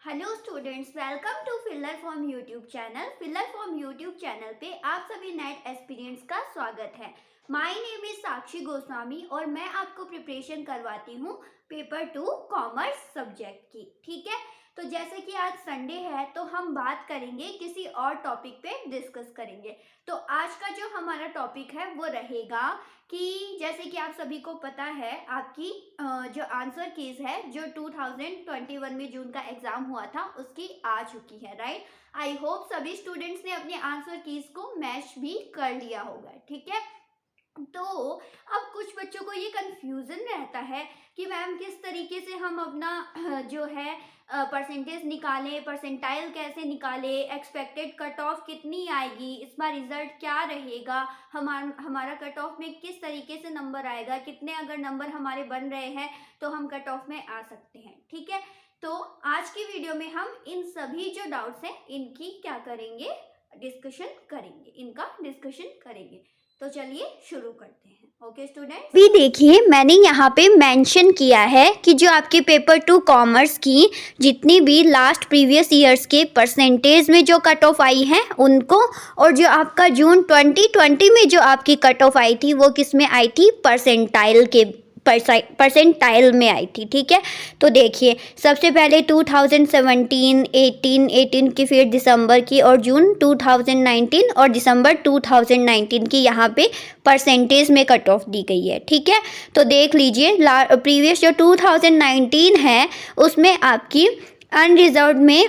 Hello students, welcome to filler form YouTube channel. Filler form YouTube channel पे आप सभी NET aspirants का स्वागत है। My name is Sakshi Goswami और मैं आपको प्रिपरेशन करवाती हूँ पेपर 2 कॉमर्स सब्जेक्ट की। ठीक है, तो जैसे कि आज संडे है तो हम बात करेंगे किसी और टॉपिक पे डिस्कस करेंगे। तो आज का जो हमारा टॉपिक है वो रहेगा कि जैसे कि आप सभी को पता है आपकी जो आंसर कीज है जो 2021 में जून का एग्जाम हुआ था उसकी आ चुकी है, राइट। आई होप सभी स्टूडेंट्स ने अपने आंसर कीज को मैच भी कर लिया होगा। ठीक है, तो अब कुछ बच्चों को ये कंफ्यूजन रहता है कि मैम किस तरीके से हम अपना जो है परसेंटेज निकालें, परसेंटाइल कैसे निकालें, एक्सपेक्टेड कट ऑफ कितनी आएगी, इस बार रिजल्ट क्या रहेगा, हमारा कट ऑफ में किस तरीके से नंबर आएगा, कितने अगर नंबर हमारे बन रहे हैं तो हम कट ऑफ में आ सकते हैं। ठीक है, तो आज की वीडियो में हम इन सभी जो डाउट्स हैं इनकी क्या करेंगे, इनका डिस्कशन करेंगे। तो चलिए शुरू करते हैं। ओके स्टूडेंट्स, भी देखिए मैंने यहाँ पे मेंशन किया है कि जो आपके पेपर 2 कॉमर्स की जितनी भी लास्ट प्रीवियस ईयर्स के परसेंटेज में जो कट ऑफ आई है उनको, और जो आपका जून 2020 में जो आपकी कट ऑफ आई थी वो किस में आई थी, परसेंटाइल में आई थी। ठीक है, तो देखिए सबसे पहले 2017, 18 की, फिर दिसंबर की और जून 2019 और दिसंबर 2019 की यहाँ पे परसेंटेज में कट ऑफ दी गई है। ठीक है, तो देख लीजिए प्रीवियस जो 2019 है उसमें आपकी अनरिजर्व्ड में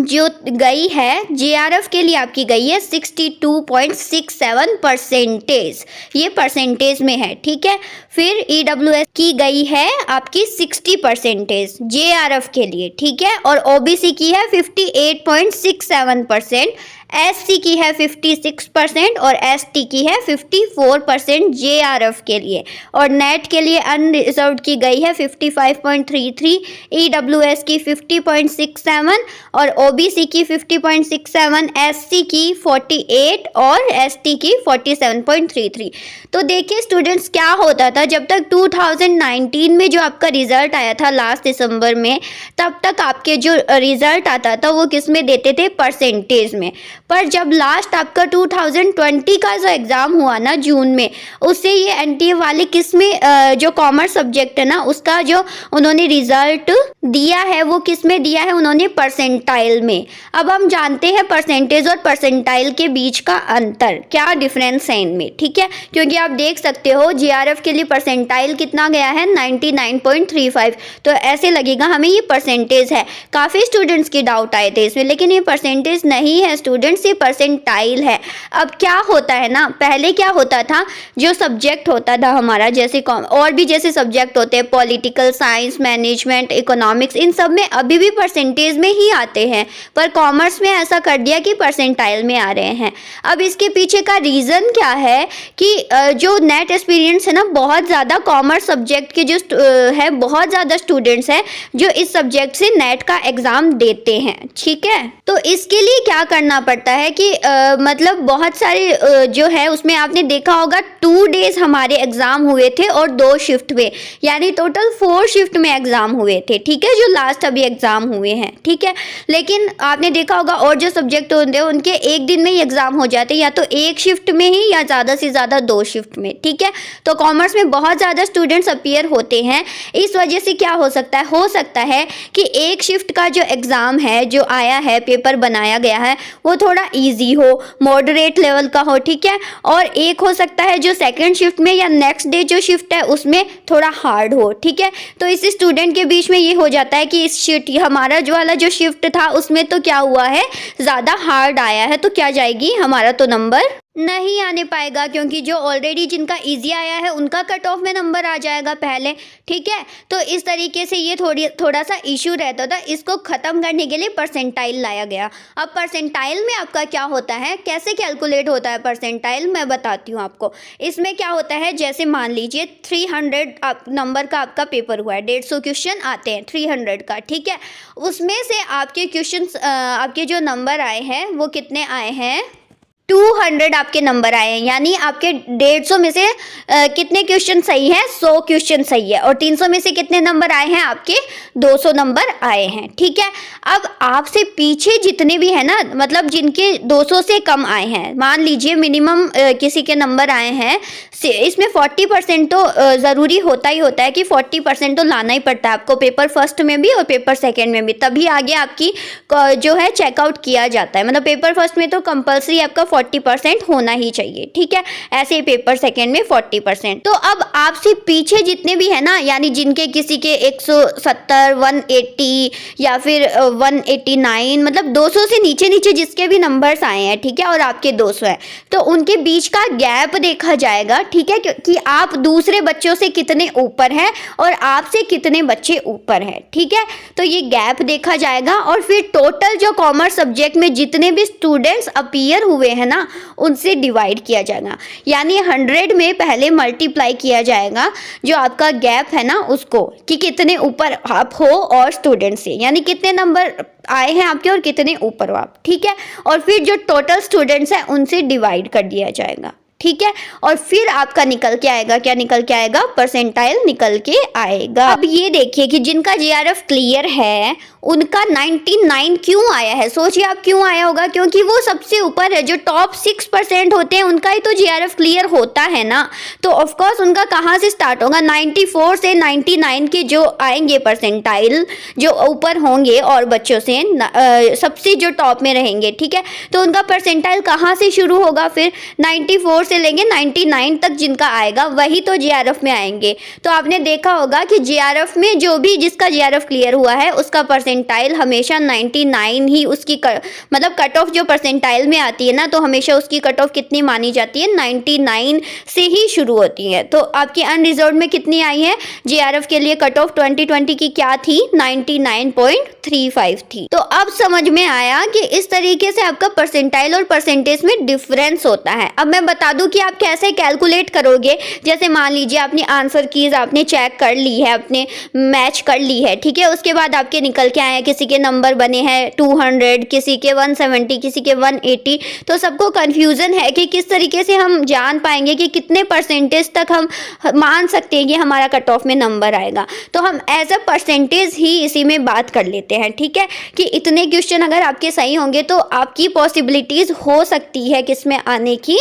जो गई है जेआरएफ के लिए आपकी गई है 62.67 परसेंटेज, ये परसेंटेज में है। ठीक है, फिर ईडब्ल्यूएस की गई है आपकी 60 परसेंटेज जेआरएफ के लिए। ठीक है, और ओबीसी की है 58.67%, एससी की है 56% और एसटी की है 54% जेआरएफ के लिए, और नेट के लिए अनरिजर्व्ड की गई है 55.33, ईडब्ल्यूएस की 50.67 और ओबीसी की 50.67, एससी की 48 और एसटी की 47.33। तो देखिए स्टूडेंट्स क्या होता था, जब तक 2019 में जो आपका रिजल्ट आया था लास्ट दिसंबर में, तब तक आपके जो रिजल्ट आता था वो किस में देते थे, परसेंटेज में। पर जब लास्ट आपका 2020 का जो एग्ज़ाम हुआ ना जून में, उससे ये एनटीए वाले किस में जो कॉमर्स सब्जेक्ट है ना उसका जो उन्होंने रिजल्ट दिया है वो किस में दिया है, उन्होंने परसेंटाइल में। अब हम जानते हैं परसेंटेज और परसेंटाइल के बीच का अंतर, क्या डिफरेंस है इनमें। ठीक है, क्योंकि आप देख सकते हो जेआरएफ के लिए परसेंटाइल कितना गया है, 99.35, तो ऐसे लगेगा हमें ये परसेंटेज है। काफ़ी स्टूडेंट्स की डाउट आए थे इसमें, लेकिन ये परसेंटेज नहीं है स्टूडेंट्स, ये परसेंटाइल है। अब क्या होता है ना, पहले क्या होता था, जो सब्जेक्ट होता था हमारा, जैसे और भी जैसे सब्जेक्ट होते हैं पॉलिटिकल साइंस, मैनेजमेंट, इकोनॉमिक्स, इन सब में अभी भी परसेंटेज में ही आते हैं, पर कॉमर्स में ऐसा कर दिया कि परसेंटाइल में आ रहे हैं। अब इसके पीछे का रीज़न क्या है कि जो नेट एक्सपीरियंस है ना, बहुत ज़्यादा कॉमर्स सब्जेक्ट के जो है बहुत ज़्यादा स्टूडेंट्स हैं जो इस सब्जेक्ट से नेट का एग्ज़ाम देते हैं। ठीक है, तो इसके लिए क्या करना पड़ता है कि मतलब बहुत सारे जो है उसमें आपने देखा होगा 2 डेज हमारे एग्ज़ाम हुए थे और 2 शिफ्ट में, यानी टोटल 4 शिफ्ट में एग्ज़ाम हुए थे। ठीक है, जो लास्ट अभी एग्ज़ाम हुए हैं। ठीक है, लेकिन आपने देखा होगा और जो सब्जेक्ट होते हैं उनके एक दिन में ही एग्ज़ाम हो जाते हैं, या तो एक शिफ्ट में ही या ज़्यादा से ज़्यादा 2 शिफ्ट में। ठीक है, तो कॉमर्स में बहुत ज़्यादा स्टूडेंट्स अपीयर होते हैं, इस वजह से क्या हो सकता है कि एक शिफ्ट का जो एग्ज़ाम है, जो आया है, पेपर बनाया गया है, वो थोड़ा इजी हो, मॉडरेट लेवल का हो। ठीक है, और एक हो सकता है जो सेकंड शिफ्ट में या नेक्स्ट डे जो शिफ्ट है उसमें थोड़ा हार्ड हो। ठीक है, तो इस स्टूडेंट के बीच में ये हो जाता है कि इस शिफ्ट हमारा जो वाला जो शिफ्ट था उसमें तो क्या हुआ है, ज़्यादा हार्ड आया है, तो क्या जाएगी, हमारा तो नंबर नहीं आने पाएगा, क्योंकि जो ऑलरेडी जिनका इजी आया है उनका कट ऑफ में नंबर आ जाएगा पहले। ठीक है, तो इस तरीके से ये थोड़ा सा इशू रहता था, इसको ख़त्म करने के लिए परसेंटाइल लाया गया। अब परसेंटाइल में आपका क्या होता है, कैसे कैलकुलेट होता है परसेंटाइल, मैं बताती हूँ आपको। इसमें क्या होता है, जैसे मान लीजिए 300 नंबर का आपका पेपर हुआ है, 150 क्वेश्चन आते हैं 300 का। ठीक है, उसमें से आपके क्वेश्चन आपके जो नंबर आए हैं वो कितने आए हैं, 200 आपके नंबर आए हैं, यानी आपके 150 में से कितने क्वेश्चन सही है, 100 क्वेश्चन सही है। और 300 में से कितने नंबर आए हैं आपके, 200 नंबर आए हैं। ठीक है, अब आपसे पीछे जितने भी हैं ना, मतलब जिनके 200 से कम आए हैं, मान लीजिए मिनिमम किसी के नंबर आए हैं, इसमें 40% तो ज़रूरी होता ही होता है कि 40% तो लाना ही पड़ता है आपको, पेपर फर्स्ट में भी और पेपर सेकेंड में भी, तभी आगे आपकी जो है चेकआउट किया जाता है। मतलब पेपर फर्स्ट में तो कंपलसरी आपका 40% होना ही चाहिए। ठीक है, ऐसे ही पेपर सेकेंड में 40%। तो अब आपसे पीछे जितने भी है ना, यानी जिनके किसी के 170, 180 या फिर 189, मतलब 200 से नीचे नीचे जिसके भी नंबर्स आए हैं, ठीक है, और आपके 200 है, तो उनके बीच का गैप देखा जाएगा। ठीक है, कि आप दूसरे बच्चों से कितने ऊपर हैं और आपसे कितने बच्चे ऊपर हैं। ठीक है, तो ये गैप देखा जाएगा और फिर टोटल जो कॉमर्स सब्जेक्ट में जितने भी स्टूडेंट्स अपीयर हुए हैं ना, उनसे डिवाइड किया जाएगा, यानी 100 में पहले मल्टीप्लाई किया जाएगा जो आपका गैप है ना उसको, कि कितने ऊपर आप हो और स्टूडेंट से, यानी कितने नंबर आए हैं आपके और कितने ऊपर हो आप। ठीक है, और फिर जो टोटल स्टूडेंट्स हैं उनसे डिवाइड कर दिया जाएगा। ठीक है, और फिर आपका निकल के आएगा, क्या निकल के आएगा, परसेंटाइल निकल के आएगा। अब ये देखिए कि जिनका जीआरएफ क्लियर है उनका 99 क्यों आया है, सोचिए आप क्यों आया होगा, क्योंकि वो सबसे ऊपर है। जो टॉप 6% होते हैं उनका ही तो जीआरएफ क्लियर होता है ना, तो ऑफकोर्स उनका कहाँ से स्टार्ट होगा, 94 से 99 के जो आएंगे परसेंटाइल, जो ऊपर होंगे और बच्चों से सबसे जो टॉप में रहेंगे। ठीक है, तो उनका परसेंटाइल कहाँ से शुरू होगा, फिर 94 से लेंगे 99 तक जिनका आएगा वही तो जीआरएफ में आएंगे। तो आपने देखा होगा कि जीआरएफ में जो भी जिसका जीआरएफ क्लियर हुआ है उसका परसेंटाइल हमेशा 99 ही उसकी मतलब कट ऑफ जो परसेंटाइल में आती है ना, तो हमेशा उसकी कट ऑफ कितनी मानी जाती है, 99 से ही शुरू होती है। तो आपकी अनरिजर्व्ड में कितनी आई है जीआरएफ के लिए कट ऑफ 2020 की, क्या थी, 99.35 थी। तो अब समझ में आया कि इस तरीके से आपका परसेंटाइल और परसेंटेज में डिफरेंस होता है। अब मैं बता दूं कि आप कैसे कैलकुलेट करोगे। जैसे मान लीजिए आपने आंसर कीज आपने चेक कर ली है, आपने मैच कर ली है, ठीक है, उसके बाद आपके निकल के आए हैं, किसी के नंबर बने हैं 200, किसी के 170, किसी के 180, तो सबको कंफ्यूजन है कि किस तरीके से हम जान पाएंगे कि कितने परसेंटेज तक हम मान सकते हैं कि हमारा कट ऑफ में नंबर आएगा। तो हम एज अ परसेंटेज ही इसी में बात कर लेते हैं। ठीक है, कि इतने क्वेश्चन अगर आपके सही होंगे तो आपकी पॉसिबिलिटीज हो सकती है किसमें आने की,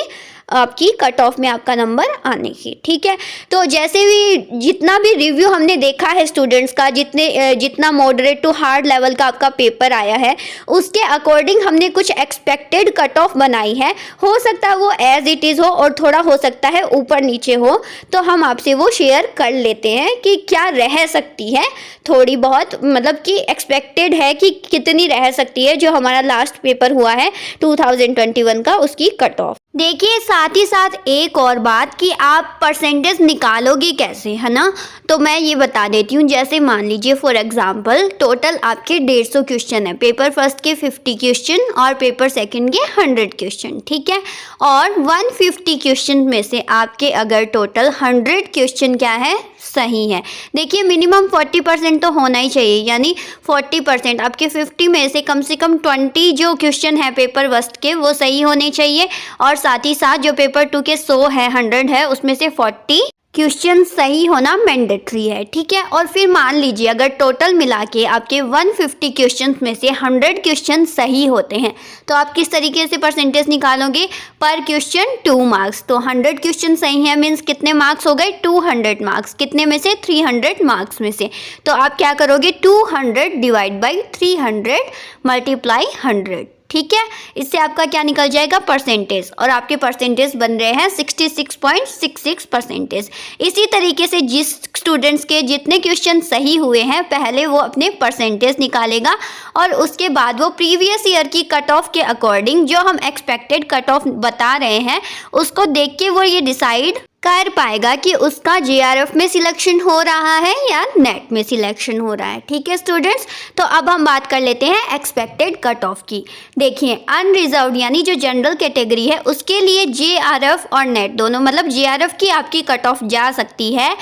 आपकी कट ऑफ में आपका नंबर आने की। ठीक है, तो जैसे भी जितना भी रिव्यू हमने देखा है स्टूडेंट्स का, जितना मॉडरेट टू हार्ड लेवल का आपका पेपर आया है, उसके अकॉर्डिंग हमने कुछ एक्सपेक्टेड कट ऑफ बनाई है। हो सकता है वो एज इट इज़ हो और थोड़ा हो सकता है ऊपर नीचे हो, तो हम आपसे वो शेयर कर लेते हैं कि क्या रह सकती है थोड़ी बहुत, मतलब कि एक्सपेक्टेड है कि कितनी रह सकती है जो हमारा लास्ट पेपर हुआ है 2021 का, उसकी कट ऑफ। देखिए साथ ही साथ एक और बात कि आप परसेंटेज निकालोगे कैसे, है ना, तो मैं ये बता देती हूँ। जैसे मान लीजिए फॉर एग्जांपल टोटल आपके 150 क्वेश्चन है, पेपर फर्स्ट के 50 क्वेश्चन और पेपर सेकंड के 100 क्वेश्चन। ठीक है, और 150 क्वेश्चन में से आपके अगर टोटल 100 क्वेश्चन क्या है, सही है। देखिए मिनिमम 40% तो होना ही चाहिए, यानी 40% आपके 50 में से कम 20 जो क्वेश्चन है पेपर फर्स्ट के वो सही होने चाहिए, और साथ ही साथ जो पेपर 2 के 100 है, 100 है, उसमें से 40 क्वेश्चन सही होना मैंडेटरी है। ठीक है, और फिर मान लीजिए अगर टोटल मिला के आपके 150 क्वेश्चन में से 100 क्वेश्चन सही होते हैं, तो आप किस तरीके से परसेंटेज निकालोगे, पर क्वेश्चन 2 मार्क्स। तो 100 क्वेश्चन सही है मीन्स कितने मार्क्स हो गए, 200 मार्क्स, कितने में से, 300 मार्क्स में से। तो आप क्या करोगे, 200 डिवाइड बाई 300 मल्टीप्लाई 100। ठीक है, इससे आपका क्या निकल जाएगा, परसेंटेज, और आपके परसेंटेज बन रहे हैं 66.66%। इसी तरीके से जिस स्टूडेंट्स के जितने क्वेश्चन सही हुए हैं पहले वो अपने परसेंटेज निकालेगा, और उसके बाद वो प्रीवियस ईयर की कट ऑफ के अकॉर्डिंग जो हम एक्सपेक्टेड कट ऑफ बता रहे हैं उसको देख के वो ये डिसाइड कर पाएगा कि उसका जीआरएफ में सिलेक्शन हो रहा है या नेट में सिलेक्शन हो रहा है। ठीक है स्टूडेंट्स, तो अब हम बात कर लेते हैं एक्सपेक्टेड कट ऑफ की। देखिए अनरिजर्व्ड यानी जो जनरल कैटेगरी है उसके लिए जीआरएफ और नेट दोनों, मतलब जीआरएफ की आपकी कट ऑफ जा सकती है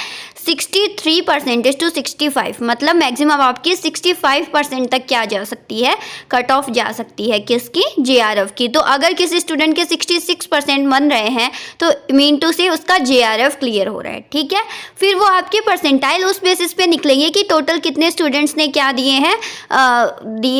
63% to 65, मतलब मैक्सिमम आपकी 65% तक क्या जा सकती है, कट ऑफ जा सकती है किसकी, JRF की। तो अगर किसी स्टूडेंट के 66% बन रहे हैं तो मीन टू से उसका JRF क्लियर हो रहा है, ठीक है। फिर वो आपके परसेंटाइल उस बेसिस पे निकलेंगे कि टोटल कितने स्टूडेंट्स ने क्या दिए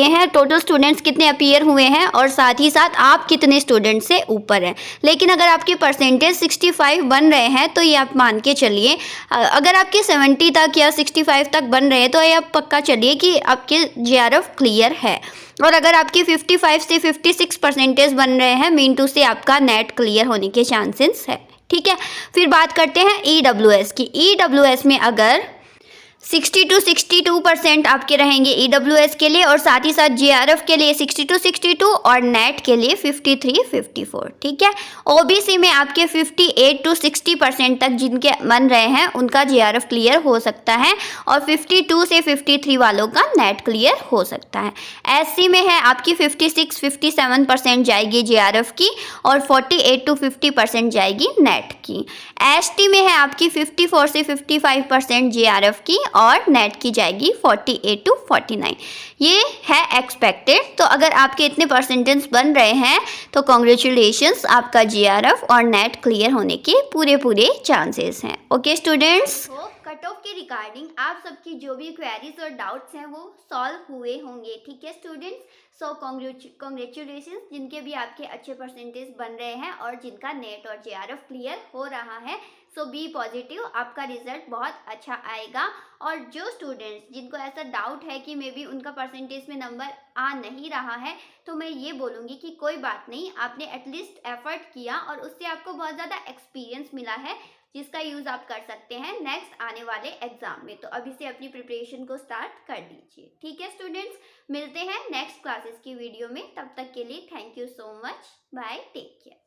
हैं, टोटल स्टूडेंट्स कितने अपीयर हुए हैं और साथ ही साथ आप कितने स्टूडेंट से ऊपर हैं। लेकिन अगर आपके परसेंटेज 65 बन रहे हैं तो ये आप मान के चलिए, अगर आपके 70 तक या 65 तक बन रहे हैं तो ये आप पक्का चलिए कि आपके JRF क्लियर है। और अगर आपके 55 से 56 परसेंटेज बन रहे हैं मीन टू से आपका नेट क्लियर होने के चांसेस है, ठीक है। फिर बात करते हैं EWS की। EWS में अगर 60 to 62% आपके रहेंगे EWS के लिए और साथ ही साथ JRF के लिए 60 to 62 और नेट के लिए 53-54, ठीक है। OBC में आपके 58 to 60% तक जिनके बन रहे हैं उनका JRF क्लियर हो सकता है और 52 से 53 वालों का नेट क्लियर हो सकता है। SC में है आपकी 56-57% जाएगी JRF की और 48 to 50% जाएगी नेट की। ST में है आपकी 54 से 55% JRF की और नेट की जाएगी 48 to 49। ये है एक्सपेक्टेड। तो अगर आपके इतने परसेंटेज बन रहे हैं तो कॉन्ग्रेचुलेशंस, आपका JRF और नेट क्लियर होने के पूरे चांसेस हैं। ओके स्टूडेंट्स, कट ऑफ के रिगार्डिंग आप सबकी जो भी क्वेरीज और डाउट्स हैं वो सॉल्व हुए होंगे, ठीक है स्टूडेंट्स। सो कॉन्ग्रेचुलेशंस जिनके भी आपके अच्छे परसेंटेज बन रहे हैं और जिनका नेट और JRF क्लियर हो रहा है। सो बी पॉजिटिव, आपका रिजल्ट बहुत अच्छा आएगा। और जो स्टूडेंट्स जिनको ऐसा डाउट है कि मे बी उनका परसेंटेज में नंबर आ नहीं रहा है, तो मैं ये बोलूँगी कि कोई बात नहीं, आपने एटलीस्ट एफर्ट किया और उससे आपको बहुत ज़्यादा एक्सपीरियंस मिला है जिसका यूज़ आप कर सकते हैं नेक्स्ट आने वाले एग्जाम में। तो अभी से अपनी प्रिपरेशन को स्टार्ट कर दीजिए, ठीक है स्टूडेंट्स। मिलते हैं नेक्स्ट क्लासेस की वीडियो में, तब तक के लिए thank you so much, bye, take care.